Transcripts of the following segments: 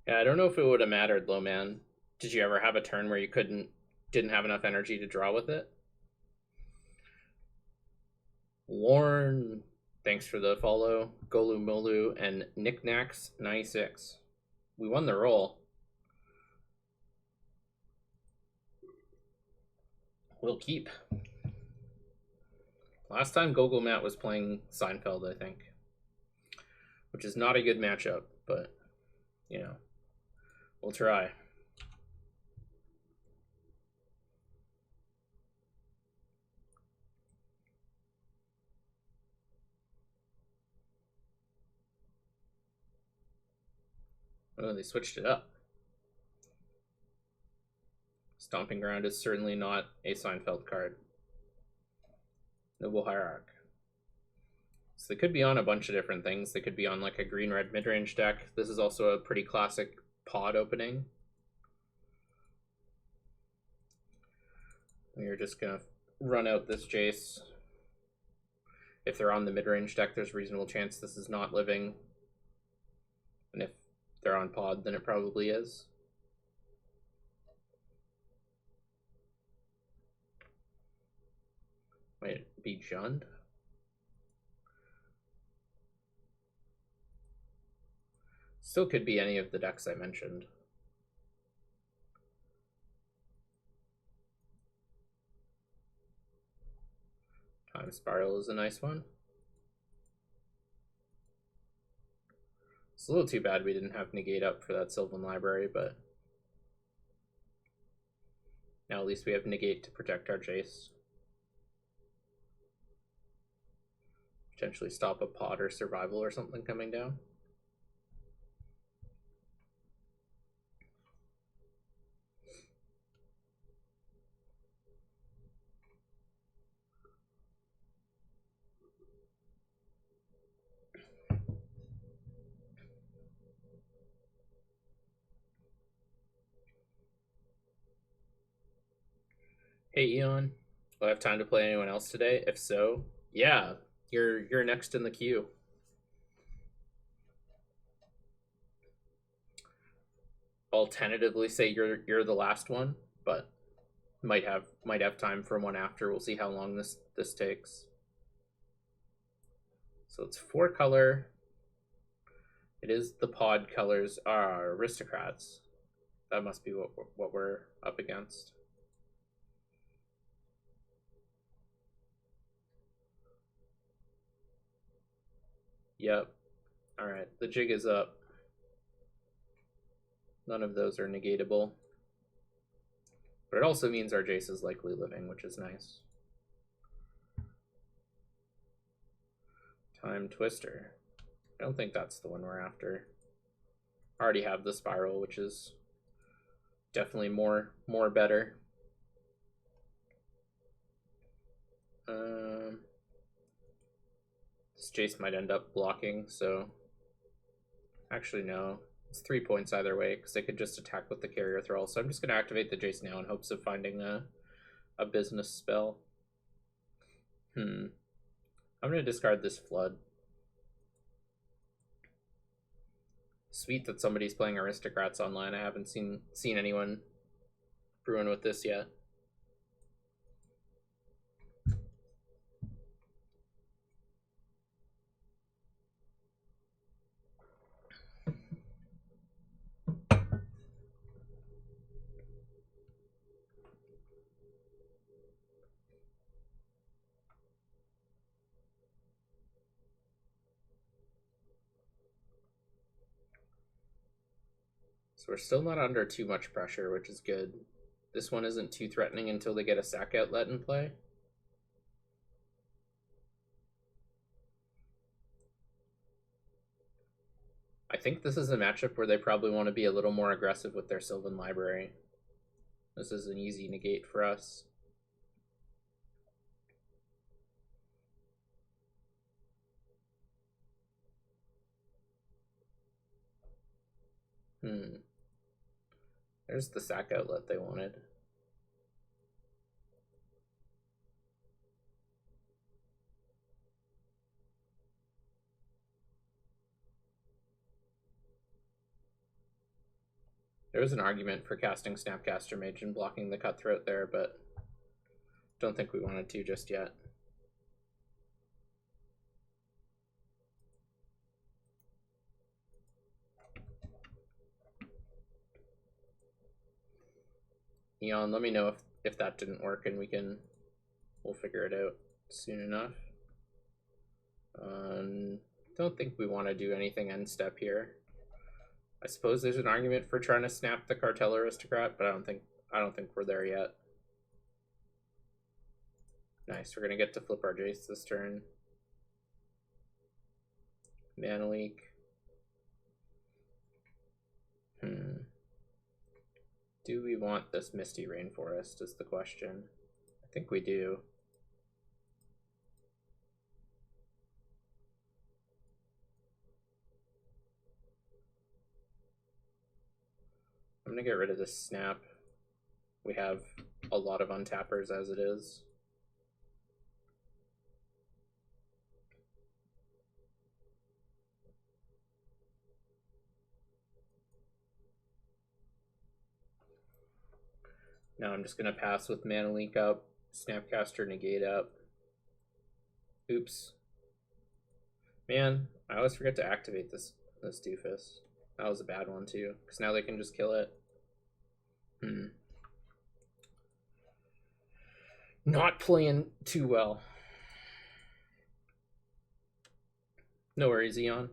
Yeah, I don't know if it would have mattered, though, man. Did you ever have a turn where you didn't have enough energy to draw with it? Warren, thanks for the follow. Golu Molu and Knickknacks 96. We won the roll. We'll keep. Last time Gogol Matt was playing Seinfeld, I think, which is not a good matchup, but you know, we'll try. Oh, they switched it up. Stomping Ground is certainly not a Seinfeld card. Noble Hierarch. So they could be on a bunch of different things. They could be on like a green-red mid-range deck. This is also a pretty classic pod opening. We're just gonna run out this Jace. If they're on the mid-range deck, there's a reasonable chance this is not living. And if they're on pod, then it probably is. Might it be Jund? Still could be any of the decks I mentioned. Time Spiral is a nice one. It's a little too bad we didn't have Negate up for that Sylvan Library, but now at least we have Negate to protect our Jace. Potentially stop a pod or survival or something coming down. Hey Eon, will I have time to play anyone else today? If so, yeah, you're next in the queue. I'll tentatively say you're the last one, but might have time for one after. We'll see how long this takes. So it's 4-color. It is the pod colors are Aristocrats. That must be what we're up against. Yep. All right, the jig is up. None of those are negatable. But it also means our Jace is likely living, which is nice. Time Twister. I don't think that's the one we're after. I already have the Spiral, which is definitely more better. This Jace might end up blocking, so actually no. It's 3 points either way, because they could just attack with the Carrier Thrall. So I'm just going to activate the Jace now in hopes of finding a business spell. I'm going to discard this Flood. Sweet that somebody's playing Aristocrats online. I haven't seen anyone brewing with this yet. So we're still not under too much pressure, which is good. This one isn't too threatening until they get a sack outlet in play. I think this is a matchup where they probably want to be a little more aggressive with their Sylvan Library. This is an easy negate for us. There's the sack outlet they wanted. There was an argument for casting Snapcaster Mage and blocking the Cutthroat there, but don't think we wanted to just yet. Eon, let me know if that didn't work, and we'll figure it out soon enough. Don't think we want to do anything end step here. I suppose there's an argument for trying to snap the Cartel Aristocrat, but I don't think we're there yet. Nice, we're gonna get to flip our Jace this turn. Mana Leak. Do we want this Misty Rainforest is the question. I think we do. I'm gonna get rid of this snap. We have a lot of untappers as it is. Now I'm just gonna pass with Mana Leak up, Snapcaster Negate up. Oops. Man, I always forget to activate this doofus. That was a bad one too, because now they can just kill it. Not playing too well. No worries, Eon.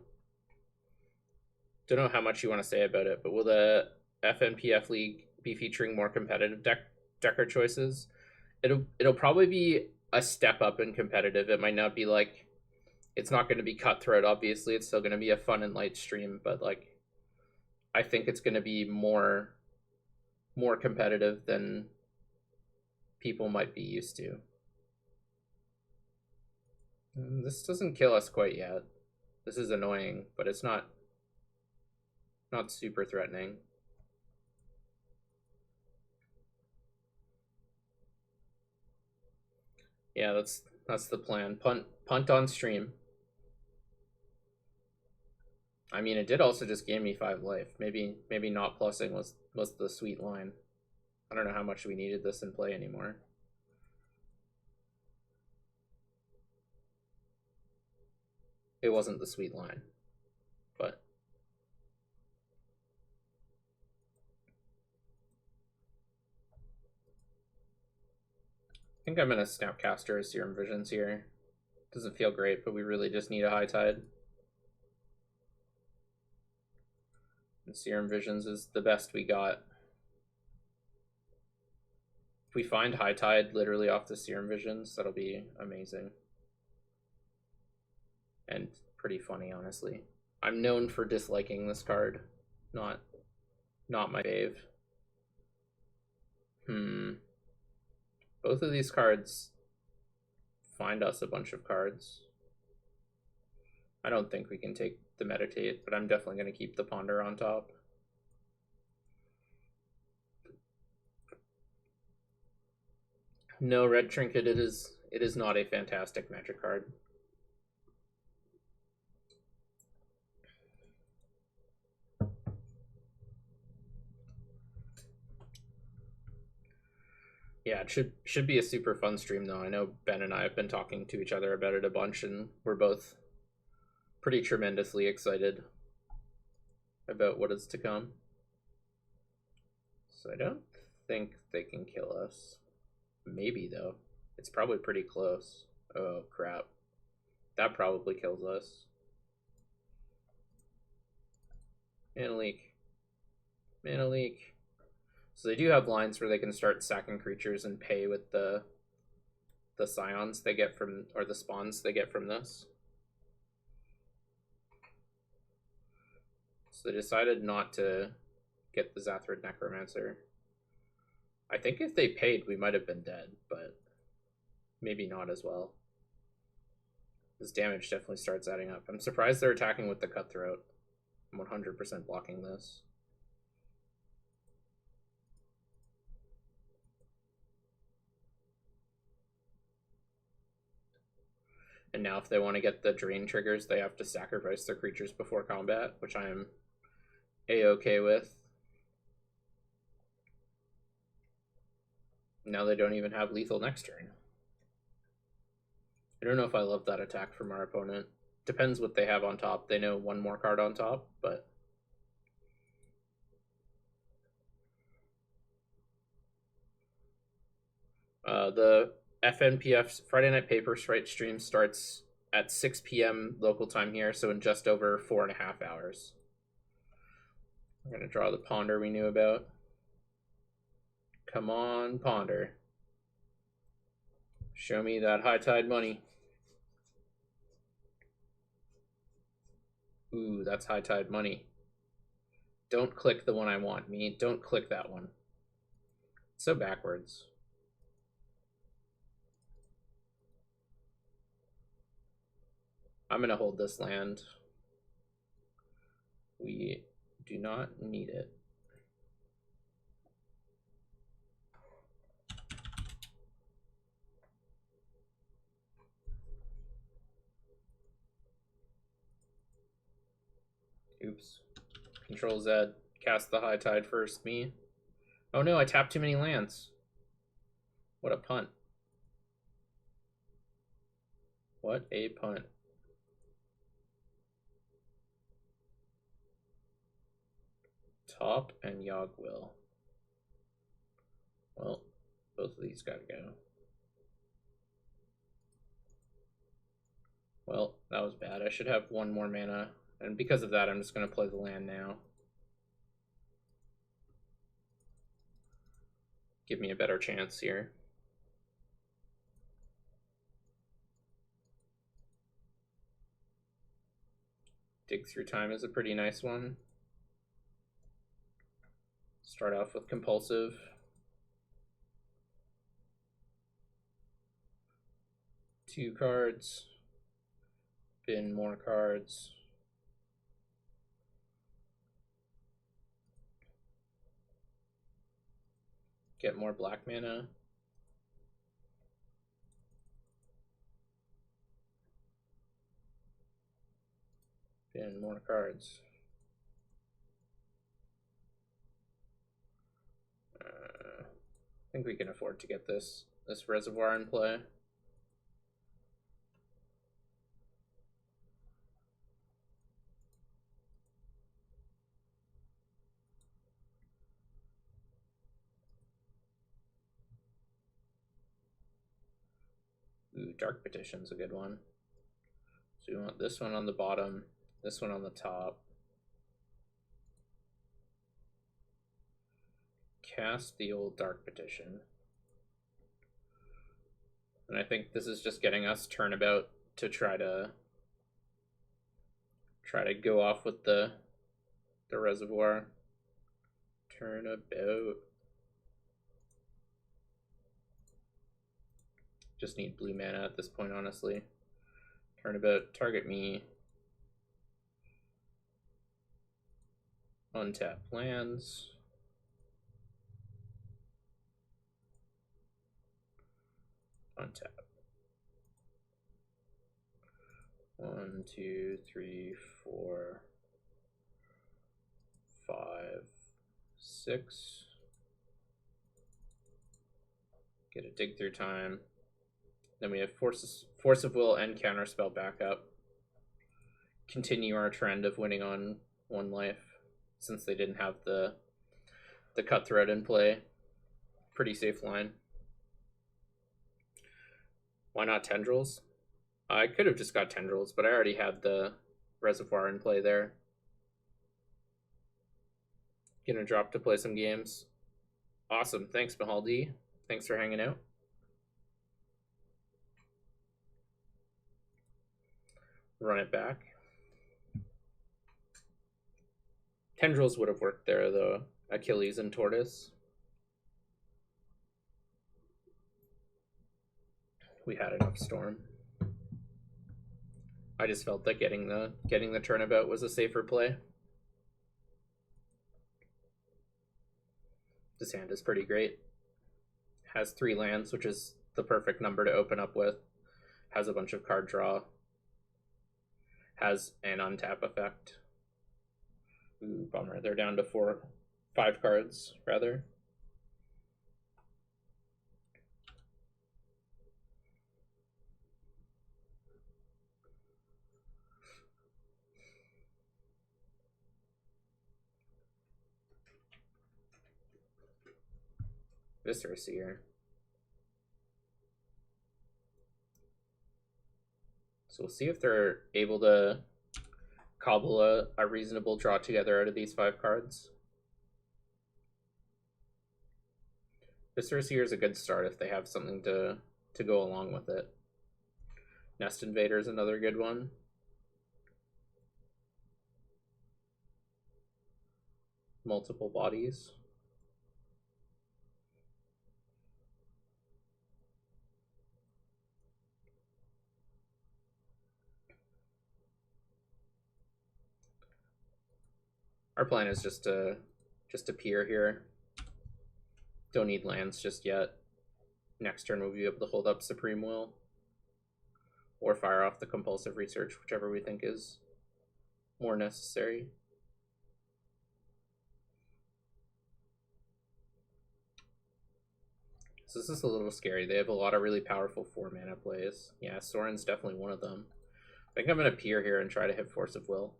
Don't know how much you want to say about it, but will the FNPF League be featuring more competitive decker choices? It'll probably be a step up in competitive. It might not be like, it's not going to be Cutthroat, obviously. It's still going to be a fun and light stream, but like, I think it's going to be more competitive than people might be used to. This doesn't kill us quite yet. This is annoying, but it's not super threatening. Yeah, that's the plan. Punt on stream. I mean, it did also just gain me 5 life. Maybe not plussing was the sweet line. I don't know how much we needed this in play anymore. It wasn't the sweet line, but I think I'm gonna Snapcaster Serum Visions here. Doesn't feel great, but we really just need a High Tide. And Serum Visions is the best we got. If we find High Tide literally off the Serum Visions, that'll be amazing. And pretty funny, honestly. I'm known for disliking this card. Not my fave. Both of these cards find us a bunch of cards. I don't think we can take the Meditate, but I'm definitely going to keep the Ponder on top. No, Red Trinket, it is not a fantastic Magic card. Yeah, it should be a super fun stream though. I know Ben and I have been talking to each other about it a bunch, and we're both pretty tremendously excited about what is to come. So I don't think they can kill us. Maybe though. It's probably pretty close. Oh crap. That probably kills us. Mana Leak. Mana Leak. So they do have lines where they can start sacking creatures and pay with the scions they get from, or the spawns they get from this. So they decided not to get the Zathrid Necromancer. I think if they paid, we might have been dead, but maybe not as well. This damage definitely starts adding up. I'm surprised they're attacking with the Cutthroat. I'm 100% blocking this. And now if they want to get the drain triggers, they have to sacrifice their creatures before combat, which I am a-okay with. Now they don't even have lethal next turn. I don't know if I love that attack from our opponent. Depends what they have on top. They know one more card on top, but... the FNPF Friday Night Paper Strike stream starts at 6 p.m. local time here, so in just over 4.5 hours. We're going to draw the Ponder we knew about. Come on, Ponder. Show me that high tide money. Ooh, that's high tide money. Don't click the one I want, me. Don't click that one. It's so backwards. I'm going to hold this land. We do not need it. Oops. Control Z. Cast the high tide first, me. Oh no, I tapped too many lands. What a punt. What a punt. Top and Yogwill. Well, both of these gotta go. Well, that was bad. I should have one more mana, and because of that, I'm just gonna play the land now. Give me a better chance here. Dig Through Time is a pretty nice one. Start off with Compulsive. Two cards. Bin more cards. Get more black mana. Bin more cards. I think we can afford to get this reservoir in play. Ooh, Dark Petition's a good one. So we want this one on the bottom, this one on the top. Cast the old Dark Petition. And I think this is just getting us turnabout to try to go off with the reservoir. Turnabout. Just need blue mana at this point, honestly. Turnabout, target me. Untap lands. Untap. 1, 2, 3, 4, 5, 6. Get a Dig Through Time. Then we have Force of Will and Counterspell backup. Continue our trend of winning on 1 life, since they didn't have the Cutthroat in play. Pretty safe line. Why not Tendrils? I could have just got Tendrils, but I already had the Reservoir in play there. Gonna drop to play some games. Awesome, thanks Mahal D. Thanks for hanging out. Run it back. Tendrils would have worked there though. Achilles and Tortoise. We had enough Storm. I just felt that getting the turnabout was a safer play. This hand is pretty great. Has 3 lands, which is the perfect number to open up with. Has a bunch of card draw. Has an untap effect. Ooh, bummer. They're down to 5 cards, rather. Viscera Seer. So we'll see if they're able to cobble a reasonable draw together out of these 5 cards. Viscera Seer is a good start if they have something to go along with it. Nest Invader is another good one. Multiple bodies. Our plan is just to peer here. Don't need lands just yet. Next turn we'll be able to hold up Supreme Will. Or fire off the Compulsive Research, whichever we think is more necessary. So this is a little scary. They have a lot of really powerful 4-mana plays. Yeah, Sorin's definitely one of them. I think I'm going to peer here and try to hit Force of Will.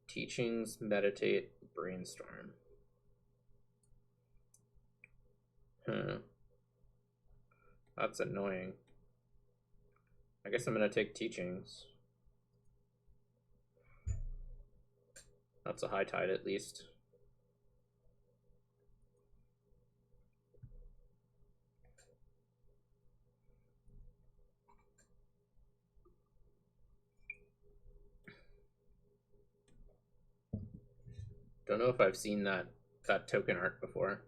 Teachings, Meditate, Brainstorm. That's annoying. I guess I'm going to take Teachings. That's a high tide at least. Don't know if I've seen that token art before.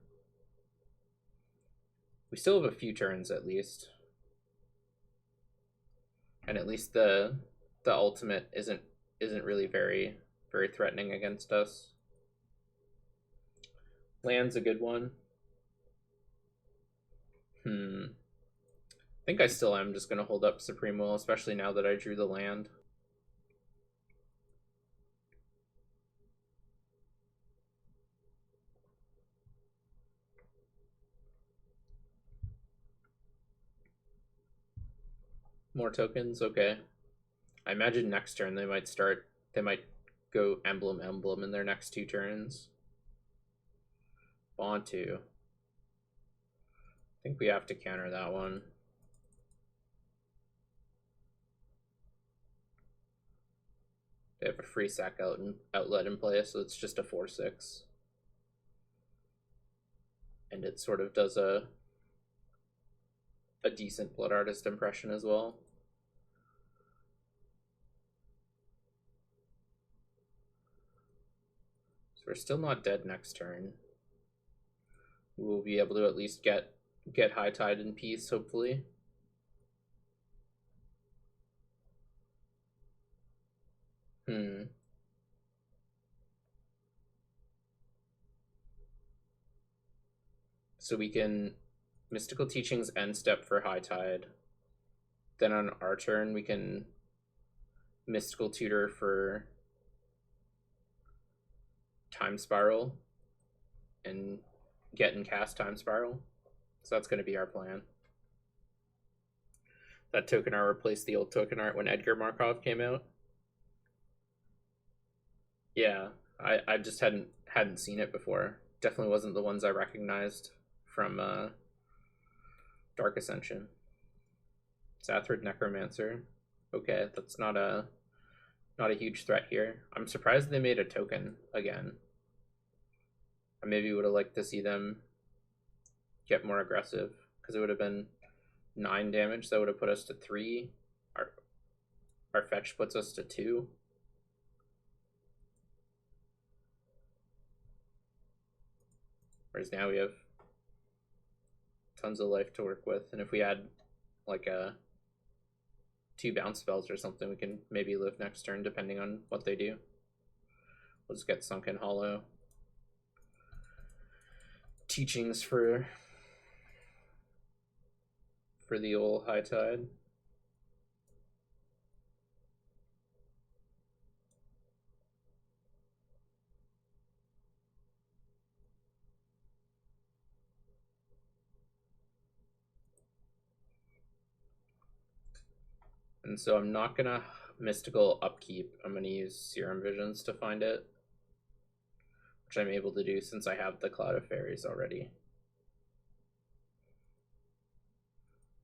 We still have a few turns at least. And at least the ultimate isn't really very threatening against us. Land's a good one. I think I still am just going to hold up Supreme Will, especially now that I drew the land. More tokens, okay. I imagine next turn they might go emblem in their next 2 turns. Bontu. I think we have to counter that one. They have a free sack outlet in play, so it's just a 4/6. And it sort of does a decent Blood Artist impression as well. So we're still not dead next turn. We'll be able to at least get High Tide in peace, hopefully. So we can Mystical Teachings end step for High Tide. Then on our turn we can Mystical Tutor for Time Spiral and get and cast Time Spiral. So that's going to be our plan. That token art replaced the old token art when Edgar Markov came out. Yeah, I just hadn't seen it before. Definitely wasn't the ones I recognized from Dark Ascension. Zathrid Necromancer. Okay, that's not a huge threat here. I'm surprised they made a token again. I maybe would have liked to see them get more aggressive, because it would have been 9 damage. That would have put us to 3. Our fetch puts us to 2. Whereas now we have tons of life to work with, and if we had like 2 bounce spells or something, we can maybe live next turn depending on what they do. We'll just get Sunken Hollow. Teachings for the old High Tide. And so I'm not gonna Mystical Upkeep. I'm gonna use Serum Visions to find it. which I'm able to do since I have the Cloud of Fairies already.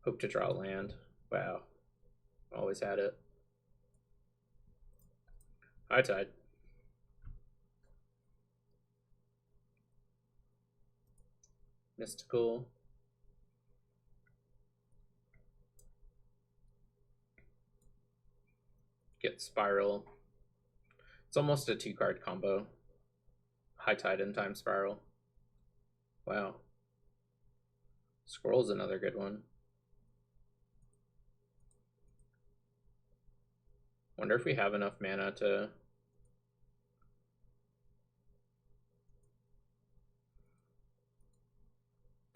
Hope to draw land. Wow. Always had it. High Tide. Mystical. Get Spiral. It's almost a 2-card combo. High Tide and Time Spiral. Wow. Scroll's another good one. Wonder if we have enough mana to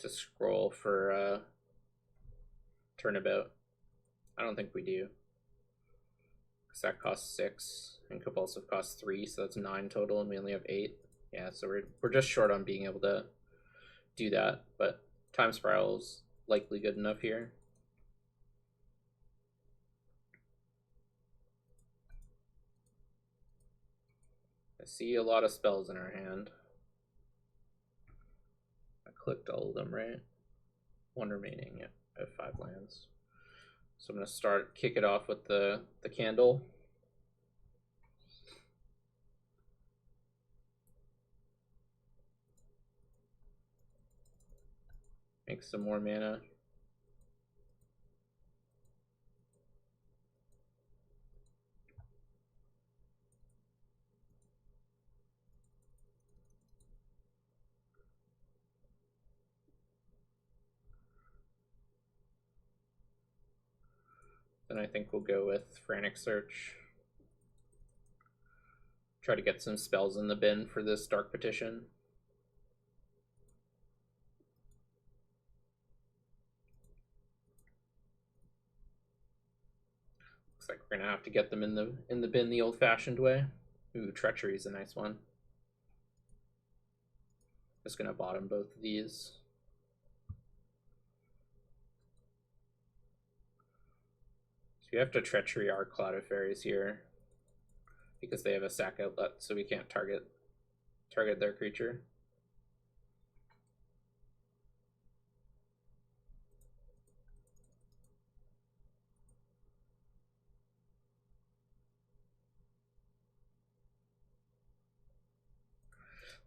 scroll for Turnabout. I don't think we do. Because that costs 6 and Compulsive costs 3, so that's 9 total, and we only have 8. Yeah, so we're just short on being able to do that, but Time Spiral's likely good enough here. I see a lot of spells in our hand. I clicked all of them, right? 1 remaining. Yeah, I have 5 lands. So I'm gonna kick it off with the candle. Make some more mana. Then I think we'll go with Frantic Search. Try to get some spells in the bin for this Dark Petition. Looks like we're gonna have to get them in the bin the old-fashioned way. Ooh, Treachery is a nice one. Just gonna bottom both of these. So we have to Treachery our Cloud of Fairies here because they have a sack outlet, so we can't target their creature.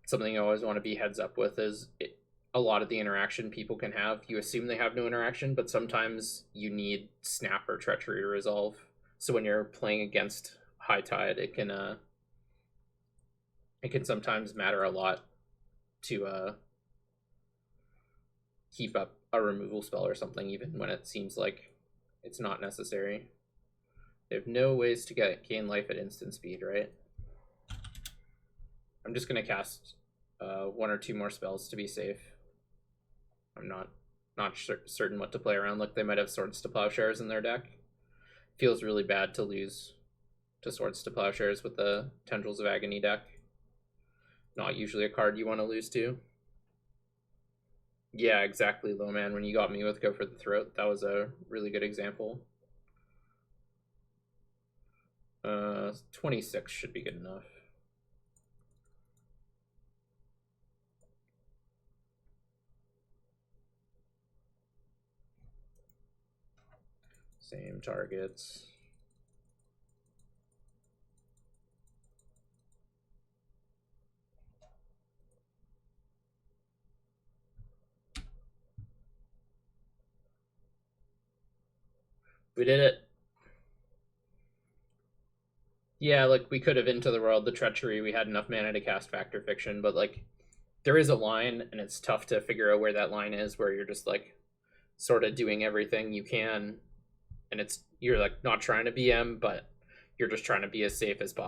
Something you always want to be heads up with is a lot of the interaction people can have, you assume they have no interaction, but sometimes you need Snap or Treachery to resolve. So when you're playing against High Tide, it can sometimes matter a lot to keep up a removal spell or something, even when it seems like it's not necessary. They have no ways to gain life at instant speed, right? I'm just gonna cast 1 or 2 more spells to be safe. I'm not certain what to play around. Look, they might have Swords to Plowshares in their deck. Feels really bad to lose to Swords to Plowshares with the Tendrils of Agony deck. Not usually a card you want to lose to. Yeah, exactly, Low Man. When you got me with Go for the Throat, that was a really good example. 26 should be good enough. Same targets. We did it. Yeah, like, we could have Into the World, the Treachery, we had enough mana to cast Fact or Fiction, but, like, there is a line, and it's tough to figure out where that line is, where you're just, like, sort of doing everything you can, and you're, like, not trying to BM, but you're just trying to be as safe as possible.